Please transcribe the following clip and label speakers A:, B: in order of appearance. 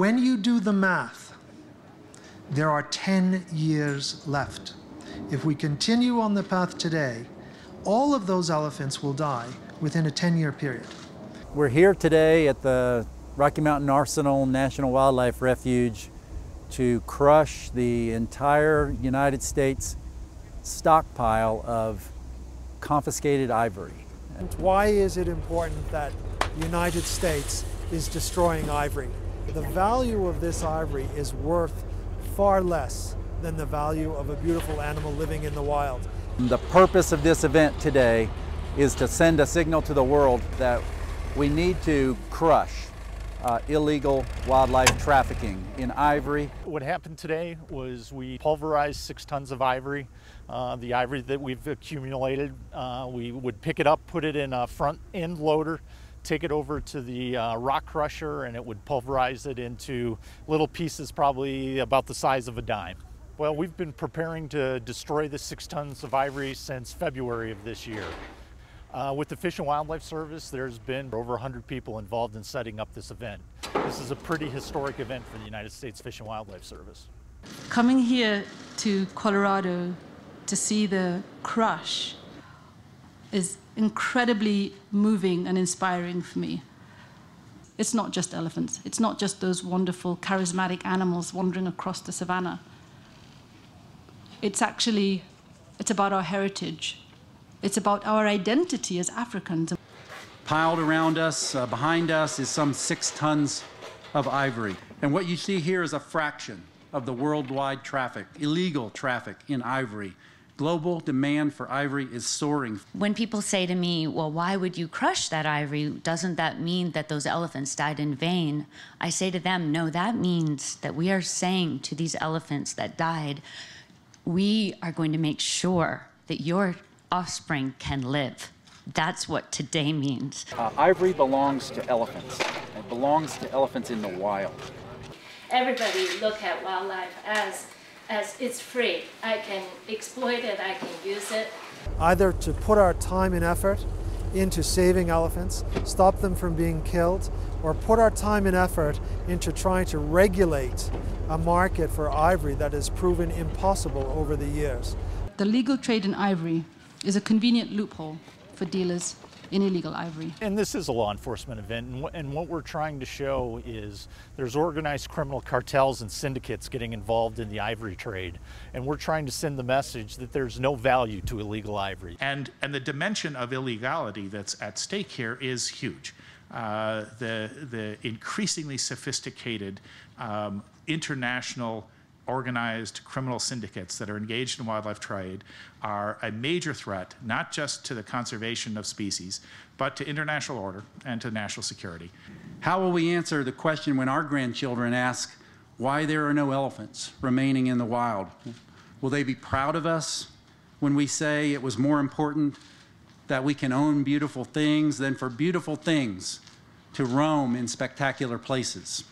A: when you do the math, there are 10 years left. If we continue on the path today, all of those elephants will die within a 10-year period.
B: We're here today at the Rocky Mountain Arsenal National Wildlife Refuge to crush the entire United States stockpile of confiscated ivory.
A: Why is it important that the United States is destroying ivory? The value of this ivory is worth far less than the value of a beautiful animal living in the wild.
B: The purpose of this event today is to send a signal to the world that we need to crush illegal wildlife trafficking in ivory.
C: What happened today was we pulverized 6 tons of ivory. The ivory that we've accumulated, we would pick it up, put it in a front end loader, take it over to the rock crusher, and it would pulverize it into little pieces probably about the size of a dime. Well, we've been preparing to destroy the 6 tons of ivory since February of this year. With the Fish and Wildlife Service, there's been over 100 people involved in setting up this event. This is a pretty historic event for the United States Fish and Wildlife Service.
D: Coming here to Colorado to see the crush is incredibly moving and inspiring for me. It's not just elephants. It's not just those wonderful, charismatic animals wandering across the savannah. It's about our heritage. It's about our identity as Africans.
B: Piled around us, behind us, is some 6 tons of ivory. And what you see here is a fraction of the worldwide traffic, illegal traffic in ivory. Global demand for ivory is soaring.
E: When people say to me, well, why would you crush that ivory? Doesn't that mean that those elephants died in vain? I say to them, no, that means that we are saying to these elephants that died, we are going to make sure that your offspring can live. That's what today means.
B: Ivory belongs to elephants. It belongs to elephants in the wild.
F: Everybody look at wildlife as it's free. I can exploit it, I can use it.
A: Either to put our time and effort into saving elephants, stop them from being killed, or put our time and effort into trying to regulate a market for ivory that has proven impossible over the years.
D: The legal trade in ivory is a convenient loophole for dealers in illegal ivory.
C: And this is a law enforcement event, and what we're trying to show is there's organized criminal cartels and syndicates getting involved in the ivory trade, and we're trying to send the message that there's no value to illegal ivory.
G: And the dimension of illegality that's at stake here is huge. The increasingly sophisticated international organized criminal syndicates that are engaged in wildlife trade are a major threat, not just to the conservation of species, but to international order and to national security.
B: How will we answer the question when our grandchildren ask why there are no elephants remaining in the wild? Will they be proud of us when we say it was more important that we can own beautiful things than for beautiful things to roam in spectacular places?